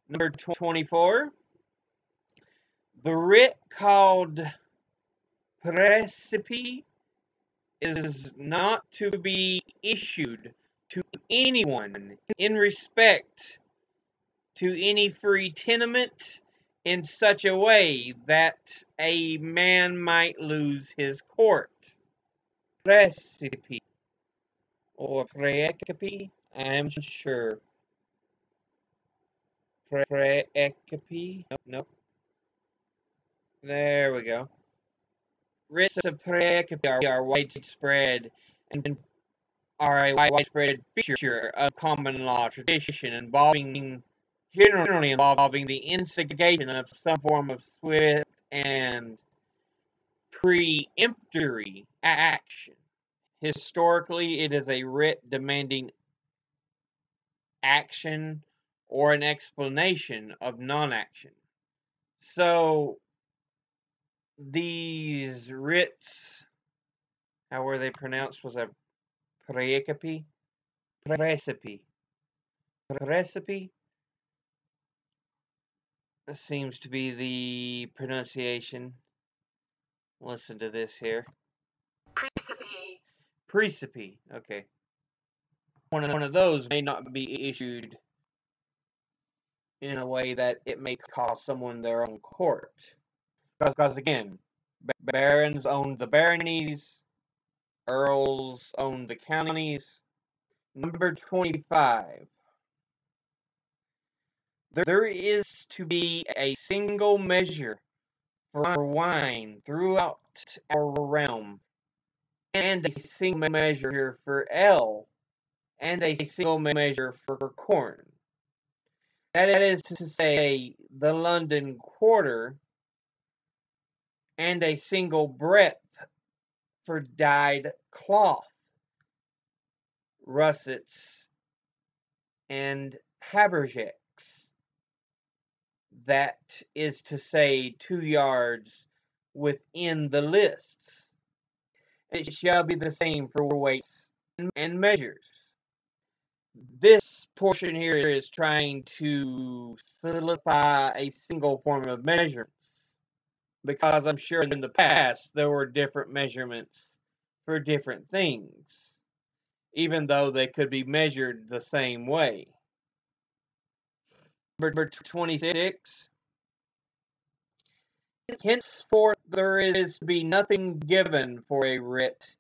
Number 24, the writ called Praecipe is not to be issued to anyone in respect to any free tenement in such a way that a man might lose his court. Praecipe or praecipe, I am sure. Praecipe, nope. There we go. Writs of praecipe are widespread and are a widespread feature of common law tradition generally involving the instigation of some form of swift and preemptory action. Historically, it is a writ demanding action or an explanation of non-action. So these writs, how were they pronounced? Was a praecipe? Praecipe. Praecipe? This seems to be the pronunciation. Listen to this here. Praecipe. Praecipe. Okay. One of those may not be issued in a way that it may cost someone their own court. Because again, barons owned the baronies, earls owned the counties. Number 25. There is to be a single measure for wine throughout our realm, and a single measure for ale, and a single measure for corn. That is to say, the London quarter, and a single breadth for dyed cloth, russets, and haberjacks. That is to say, 2 yards within the lists. It shall be the same for weights and measures. This portion here is trying to solidify a single form of measurements, because I'm sure in the past there were different measurements for different things, even though they could be measured the same way. Number 26. Henceforth there is to be nothing given for a writ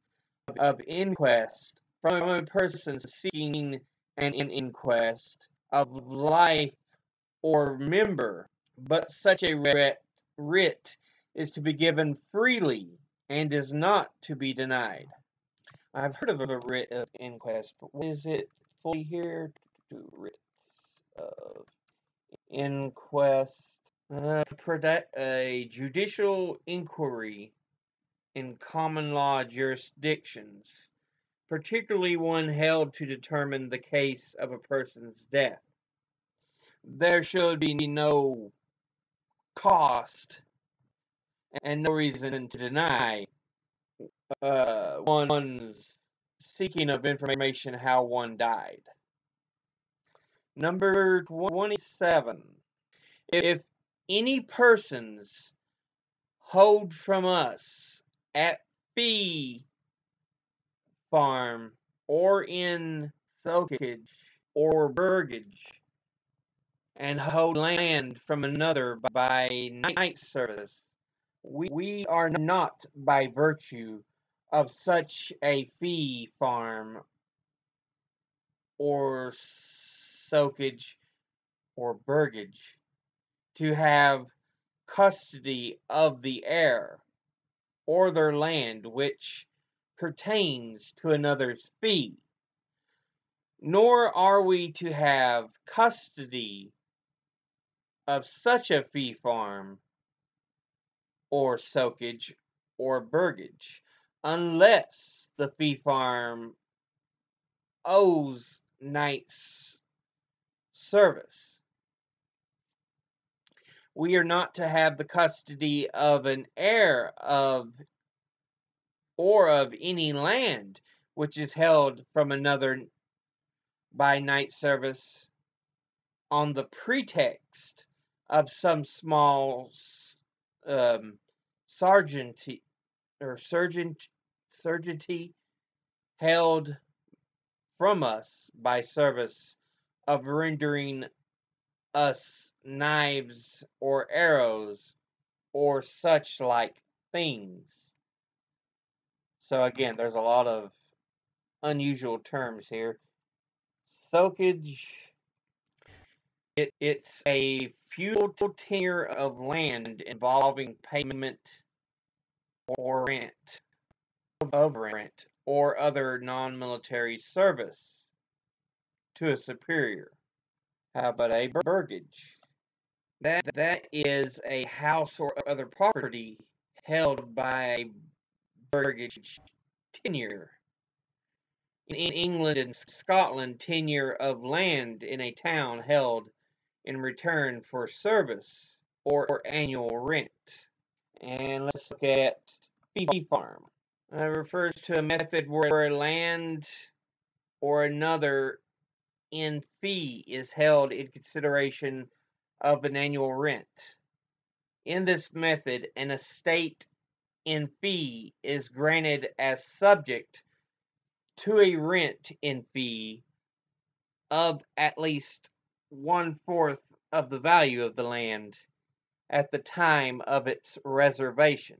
of inquest from a person seeking an inquest of life or member, but such a writ is to be given freely and is not to be denied. I've heard of a writ of inquest, but what is it fully here? Writs of inquest. A judicial inquiry in common law jurisdictions, particularly one held to determine the case of a person's death. There should be no cost and no reason to deny one's seeking of information how one died. Number 27. If any persons hold from us at fee farm or in sokage or burgage, and hold land from another by night service, we are not by virtue of such a fee farm or sokage or burgage to have custody of the heir or their land which pertains to another's fee, nor are we to have custody of such a fee farm or sokage or burgage unless the fee farm owes knight's service. We are not to have the custody of an heir of or of any land which is held from another by knight service on the pretext of some small sergeanty or surgeonty held from us by service of rendering us knives or arrows or such like things. So again, there's a lot of unusual terms here. Soakage, it's a feudal tenure of land involving payment or rent of rent or other non-military service to a superior. How about a burgage? That is a house or other property held by burgage tenure. In England and Scotland, tenure of land in a town held in return for service or annual rent. And let's look at fee farm. It refers to a method where a land or another in fee is held in consideration of an annual rent. In this method, an estate in fee is granted as subject to a rent in fee of at least 1/4 of the value of the land at the time of its reservation.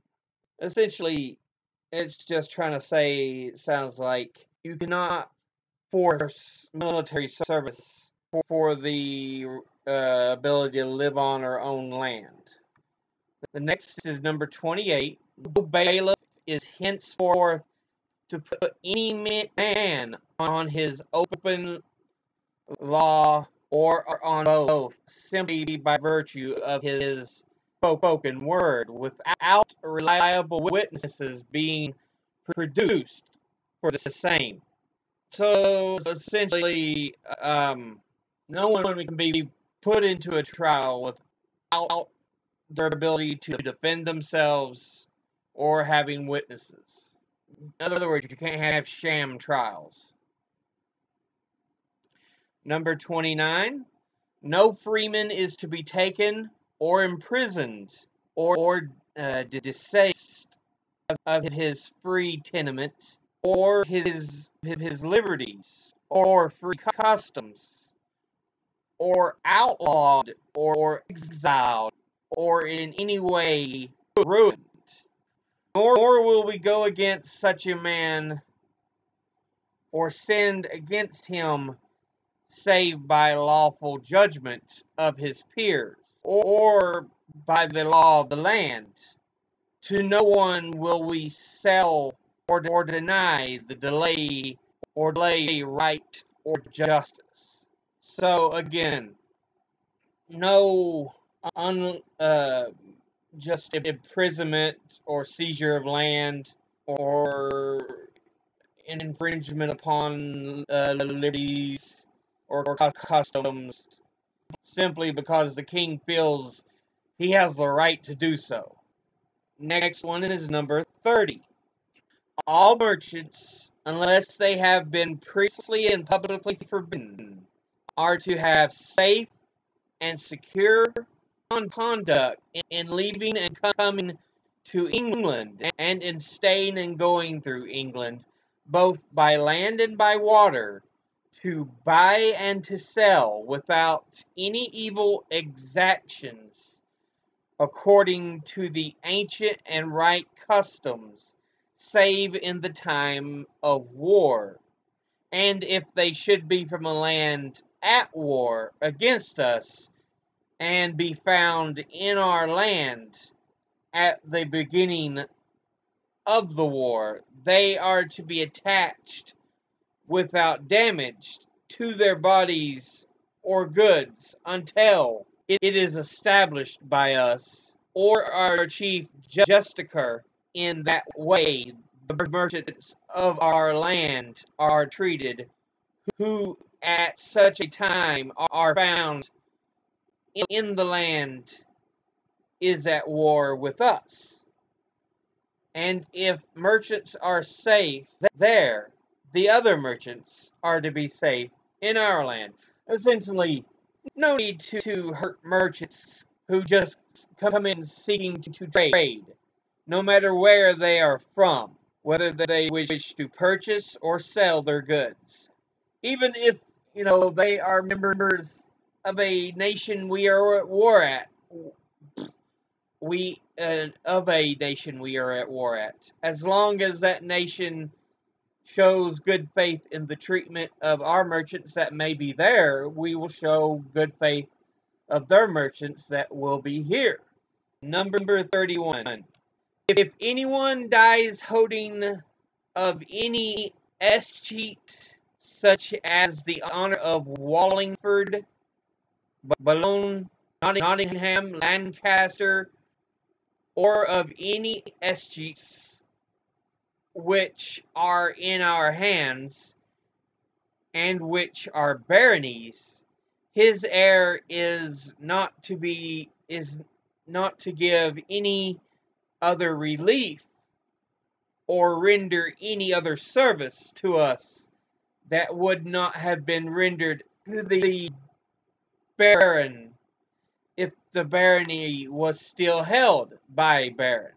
Essentially, it's just trying to say, it sounds like you cannot force military service for the ability to live on or own land. The next is number 28. No bailiff is henceforth to put any man on his open law or on oath simply by virtue of his spoken word, without reliable witnesses being produced for the same. So essentially, no one can be put into a trial without their ability to defend themselves or having witnesses. In other words, you can't have sham trials. Number 29, no freeman is to be taken or imprisoned or disseised of his free tenement or his liberties or free customs, or outlawed or exiled or in any way ruined. Nor will we go against such a man or send against him save by lawful judgment of his peers, or by the law of the land. To no one will we sell or deny the delay or delay right or justice. So again, no just imprisonment or seizure of land or infringement upon liberties or customs simply because the king feels he has the right to do so. Next one is number 30. All merchants, unless they have been previously and publicly forbidden, are to have safe and secure conduct in leaving and coming to England and in staying and going through England, both by land and by water, to buy and to sell without any evil exactions, according to the ancient and right customs, save in the time of war. And if they should be from a land at war against us, and be found in our land at the beginning of the war, they are to be attached without damage to their bodies or goods until it is established by us or our chief justicer in that way the merchants of our land are treated, who at such a time are found in the land is at war with us. And if merchants are safe there, the other merchants are to be safe in our land. Essentially, No need to hurt merchants who just come in seeking to trade, no matter where they are from, whether they wish to purchase or sell their goods. Even if, they are members of a nation we are at war at, as long as that nation shows good faith in the treatment of our merchants that may be there, we will show good faith of their merchants that will be here. Number 31. If anyone dies holding of any escheat, such as the honor of Wallingford, Boulogne, Nottingham, Lancaster, or of any escheats which are in our hands, and which are baronies, his heir is not to give any other relief or render any other service to us that would not have been rendered to the baron if the barony was still held by a baron.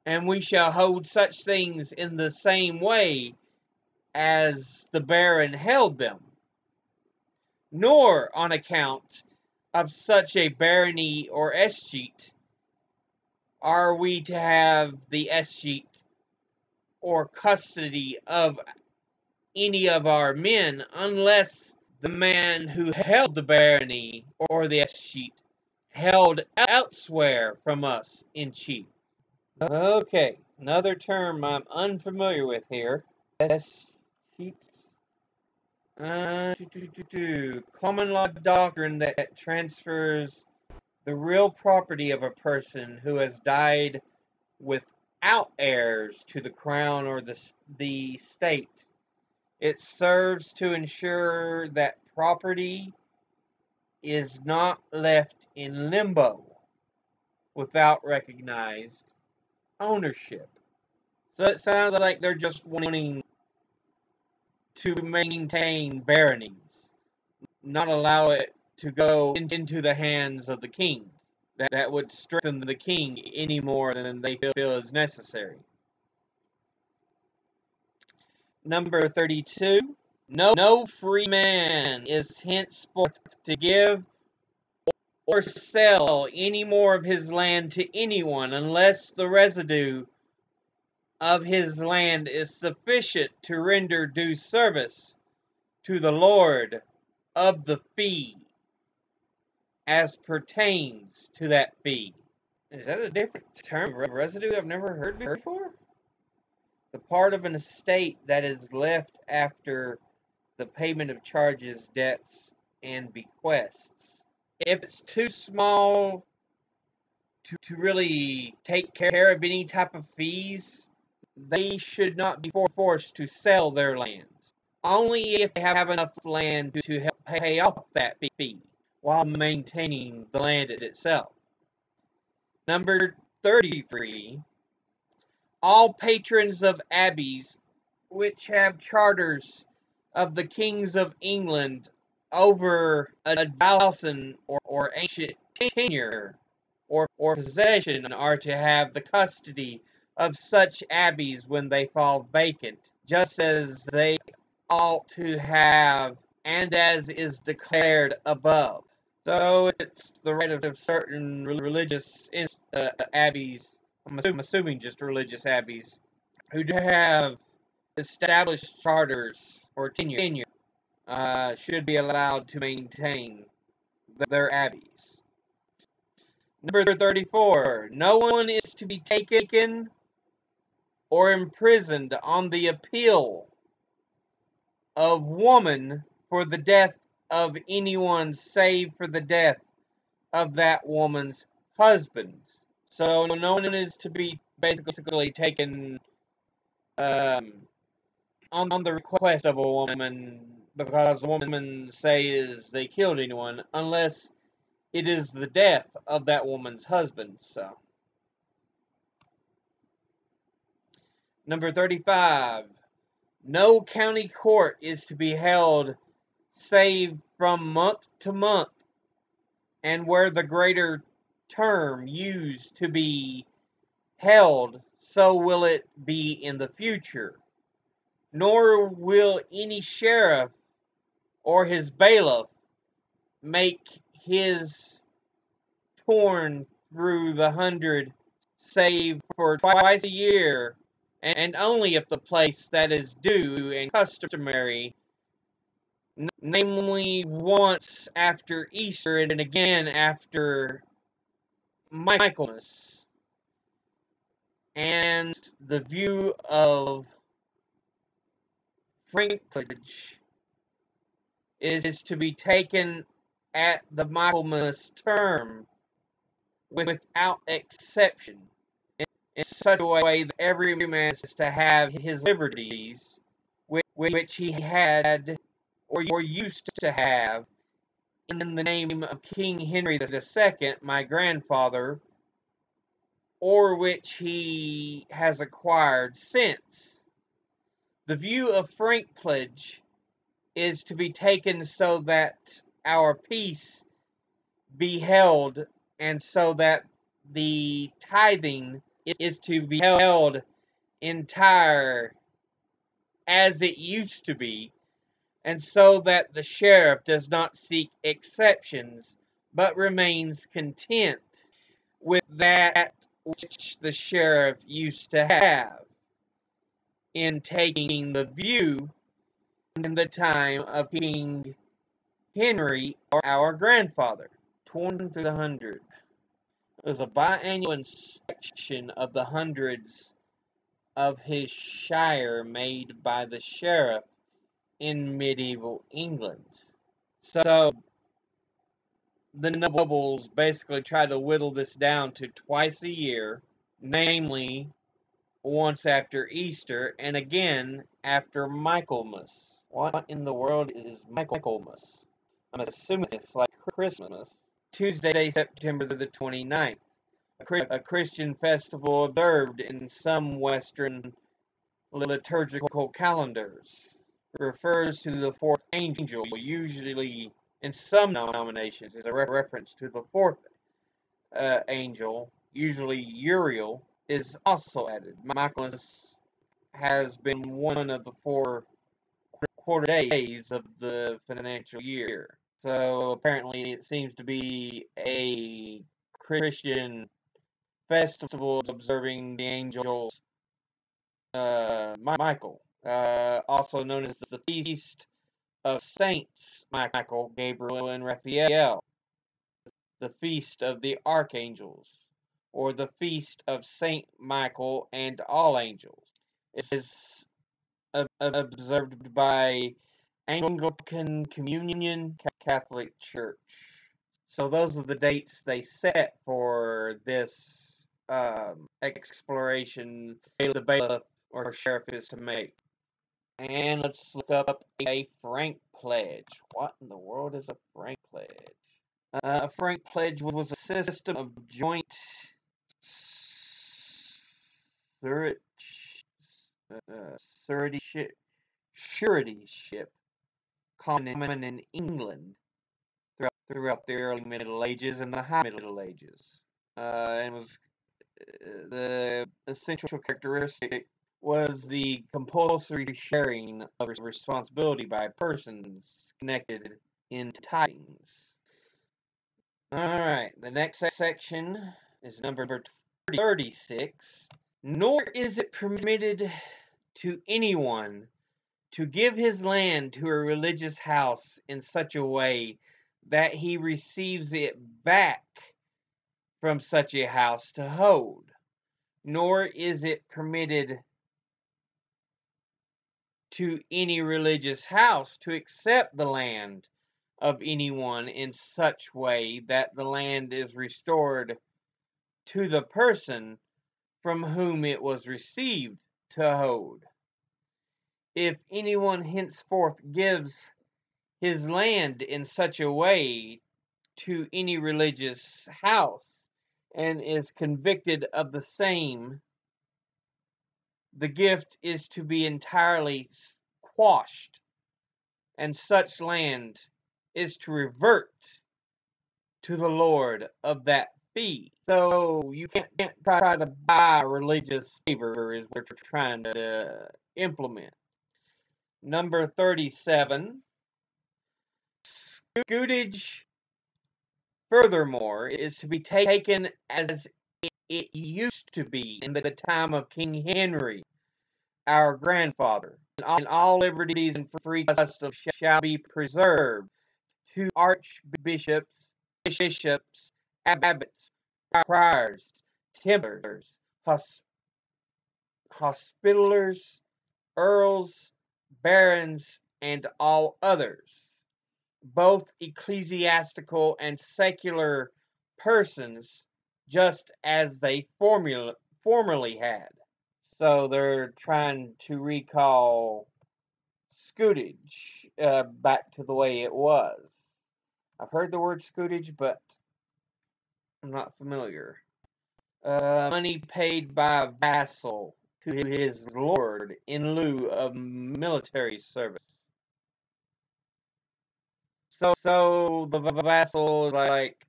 And we shall hold such things in the same way as the baron held them. Nor on account of such a barony or escheat are we to have the escheat or custody of any of our men, unless the man who held the barony or the escheat held elsewhere from us in chief. Okay, another term I'm unfamiliar with here. Escheats. Common law doctrine that transfers the real property of a person who has died without heirs to the crown or the state. It serves to ensure that property is not left in limbo without recognized ownership. So it sounds like they're just wanting to maintain baronies, not allow it to go into the hands of the king. That would strengthen the king any more than they feel is necessary. Number 32. No free man is henceforth to give or sell any more of his land to anyone unless the residue of his land is sufficient to render due service to the lord of the fee as pertains to that fee. Is that a different term of residue I've never heard before? The part of an estate that is left after the payment of charges, debts, and bequests. If it's too small to really take care of any type of fees, they should not be forced to sell their land. Only if they have enough land to help pay off that fee while maintaining the land itself. Number 33. All patrons of abbeys which have charters of the kings of England over a dowson or ancient tenure or possession are to have the custody of such abbeys when they fall vacant, just as they ought to have, and as is declared above. So it's the right of certain religious abbeys, I'm assuming just religious abbeys, who do have established charters or tenure, should be allowed to maintain their abbeys. Number 34. No one is to be taken or imprisoned on the appeal of woman for the death of anyone save for the death of that woman's husband. So no one is to be basically taken on the request of a woman because the woman says they killed anyone, unless it is the death of that woman's husband. So, number 35. No county court is to be held save from month to month and where the greater term used to be held, so will it be in the future. Nor will any sheriff or his bailiff make his torn through the hundred, save for twice a year, and only if the place that is due and customary, namely once after Easter and again after Michaelmas. And the view of Frankfurt is to be taken at the Michaelmas term without exception, in such a way that every man is to have his liberties, which he had or used to have in the name of King Henry II, my grandfather, or which he has acquired since. The view of Frankfurt is to be taken so that our peace be held, and so that the tithing is to be held entire as it used to be, and so that the sheriff does not seek exceptions, but remains content with that which the sheriff used to have, in taking the view in the time of King Henry, our grandfather. Torn through the hundred. It was a biannual inspection of the hundreds of his shire made by the sheriff in medieval England. So the nobles basically tried to whittle this down to twice a year, namely once after Easter and again after Michaelmas. What in the world is Michaelmas? I'm assuming it's like Christmas. Tuesday, September the 29th. A Christian festival observed in some Western liturgical calendars. Refers to the fourth angel, usually in some denominations is a reference to the fourth angel, usually Uriel, is also added. Michaelmas has been one of the 4 quarter days of the financial year. So apparently it seems to be a Christian festival observing the angel Michael, also known as the Feast of Saints Michael, Gabriel, and Raphael, the Feast of the Archangels, or the Feast of Saint Michael and all angels. It is observed by Anglican Communion Catholic Church. So those are the dates they set for this exploration the bailiff or sheriff is to make. And let's look up a frank pledge. What in the world is a frank pledge? A frank pledge was a system of joint suretyship common in England throughout the early Middle Ages and the High Middle Ages. And was the essential characteristic was the compulsory sharing of responsibility by persons connected in tidings. Alright, the next section is number 36. Nor is it permitted to anyone to give his land to a religious house in such a way that he receives it back from such a house to hold. Nor is it permitted to any religious house to accept the land of anyone in such way that the land is restored to the person from whom it was received to hold. If anyone henceforth gives his land in such a way to any religious house and is convicted of the same, the gift is to be entirely quashed, and such land is to revert to the Lord of that fee. So you can't try to buy religious favor is what you're trying to implement. Number 37, scutage, furthermore, is to be taken as it used to be in the time of King Henry, our grandfather. And all liberties and free customs shall be preserved to archbishops, bishops, abbots, priors, templars, hospitallers, earls, barons, and all others, both ecclesiastical and secular persons, just as they formerly had. So they're trying to recall scutage back to the way it was. I've heard the word scutage, but I'm not familiar. Money paid by a vassal to his lord in lieu of military service. So the vassal is like,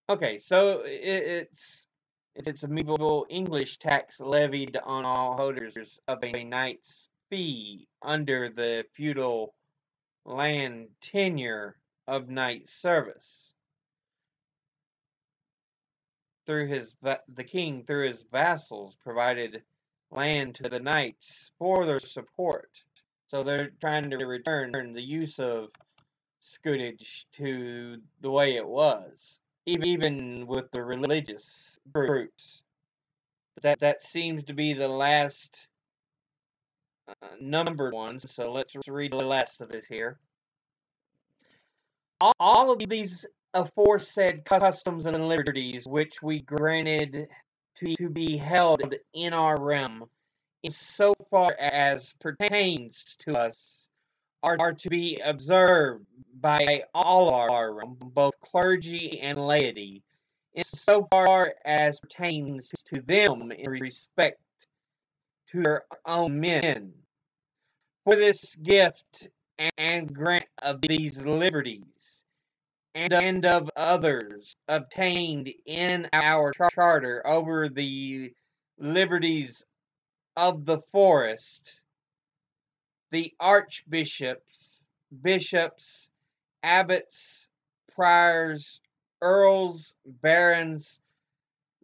okay, so it's a medieval English tax levied on all holders of a knight's fee under the feudal land tenure of knight service. The king, through his vassals, provided land to the knights for their support. So they're trying to return the use of scutage to the way it was, even with the religious groups. But that seems to be the last numbered one, so let's read the last of this here. All of these aforesaid customs and liberties which we granted to be held in our realm, in so far as pertains to us, are to be observed by all of our realm, both clergy and laity, in so far as pertains to them in respect to their own men. For this gift and grant of these liberties and of others obtained in our charter over the liberties of the forest, the archbishops, bishops, abbots, priors, earls, barons,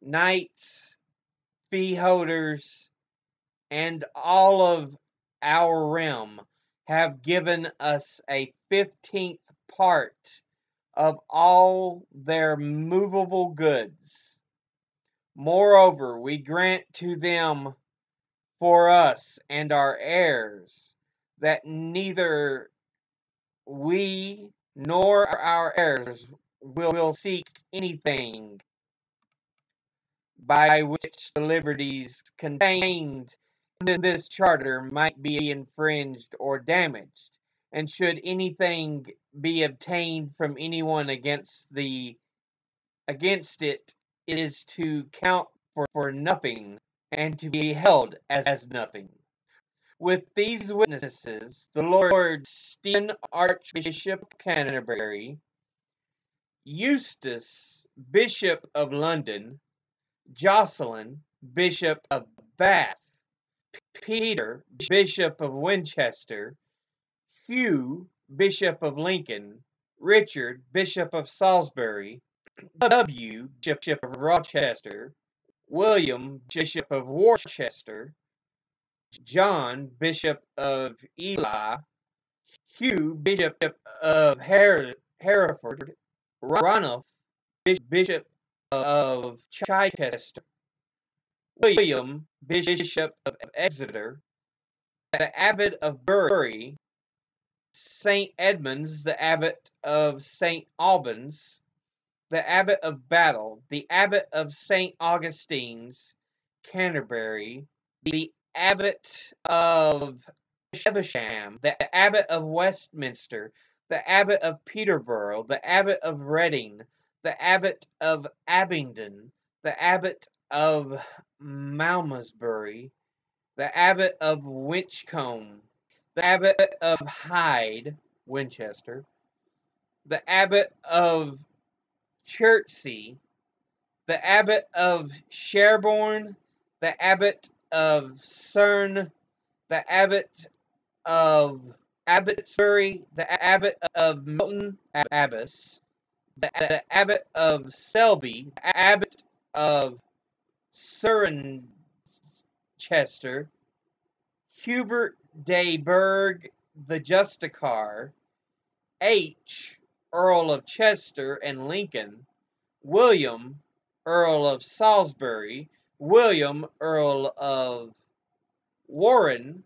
knights, freeholders, and all of our realm have given us a 15th part of all their movable goods. Moreover, we grant to them for us and our heirs that neither we nor our heirs will seek anything by which the liberties contained in this charter might be infringed or damaged, and should anything be obtained from anyone against it, it is to count for nothing and to be held as nothing. With these witnesses, the Lord Stephen, Archbishop of Canterbury, Eustace, Bishop of London, Jocelyn, Bishop of Bath, Peter, Bishop of Winchester, Hugh, Bishop of Lincoln, Richard, Bishop of Salisbury, W, Bishop of Rochester, William, Bishop of Worcester, John, Bishop of Ely, Hugh, Bishop of Hereford, Ranulph, Bishop of Chichester, William, Bishop of Exeter, the Abbot of Bury, St. Edmunds, the Abbot of St. Albans, the Abbot of Battle, the Abbot of St. Augustine's, Canterbury, the Abbot of Evesham, the Abbot of Westminster, the Abbot of Peterborough, the Abbot of Reading, the Abbot of Abingdon, the Abbot of Malmesbury, the Abbot of Winchcombe, the Abbot of Hyde, Winchester, the abbot of Chertsey, the abbot of Sherborne, the abbot of Cerne, the abbot of Abbotsbury, the abbot of Milton Abbas, the abbot of Selby, the abbot of Cirencester, Hubert de Burgh the Justicar, H. Earl of Chester and Lincoln, William, Earl of Salisbury, William, Earl of Warren,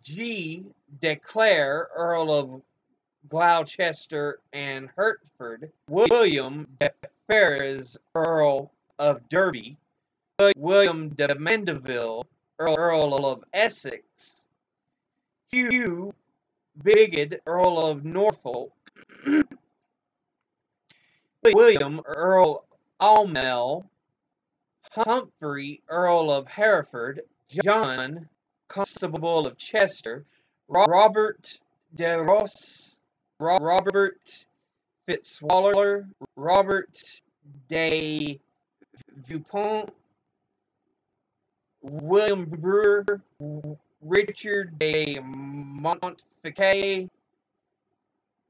G. de Clare, Earl of Gloucester and Hertford, William de Ferrers, Earl of Derby, William de Mandeville, Earl of Essex, Hugh Bigod, Earl of Norfolk, William, Earl Almel, Humphrey, Earl of Hereford, John, Constable of Chester, Robert de Ross, Robert Fitzwaller, Robert de Dupont, William Brewer, Richard de Montfichet,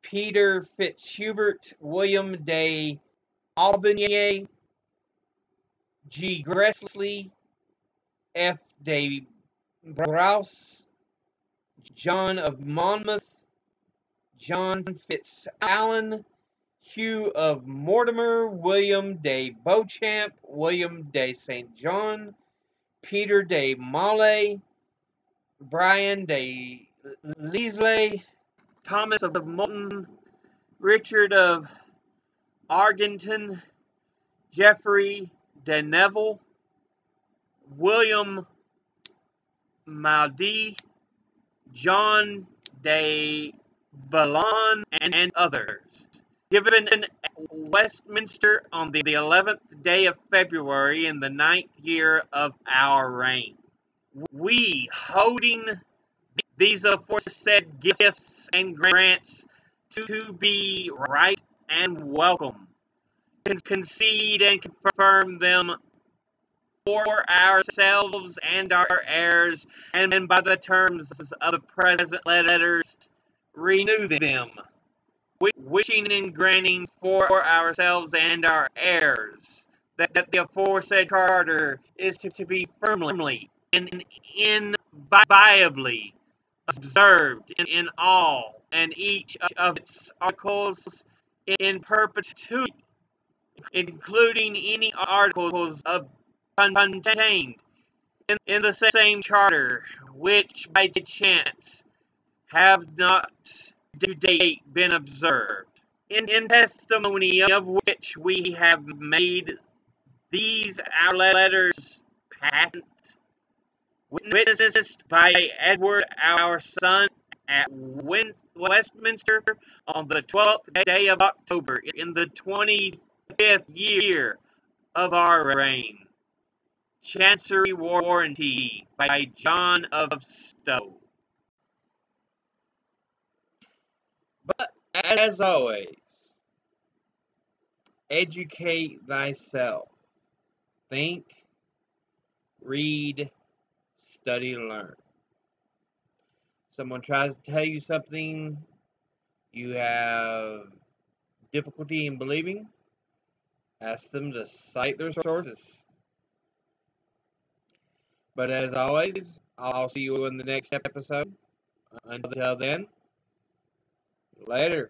Peter Fitzhubert, William de Albanier, G. Gressley, F. de Browse, John of Monmouth, John Fitzallen, Hugh of Mortimer, William de Beauchamp, William de St. John, Peter de Maulay, Brian de Leasley, Thomas of Moulton, Richard of Argenton, Geoffrey de Neville, William Maldie, John de Ballon, and others. Given at Westminster on the 11th day of February in the 9th year of our reign. We, holding these aforesaid gifts and grants to be right and welcome, concede and confirm them for ourselves and our heirs, and by the terms of the present letters renew them, wishing and granting for ourselves and our heirs that the aforesaid charter is to be firmly and inviolably observed in all and each of its articles in perpetuity, including any articles contained in the same charter which by chance have not to date been observed, in testimony of which we have made these our letters patent, witnessed by Edward our son at Westminster on the 12th day of October in the 25th year of our reign. Chancery warranty by John of Stowe. But as always, educate thyself. Think, read, study, learn. Someone tries to tell you something you have difficulty in believing, ask them to cite their sources. But as always, I'll see you in the next episode. Until then, later.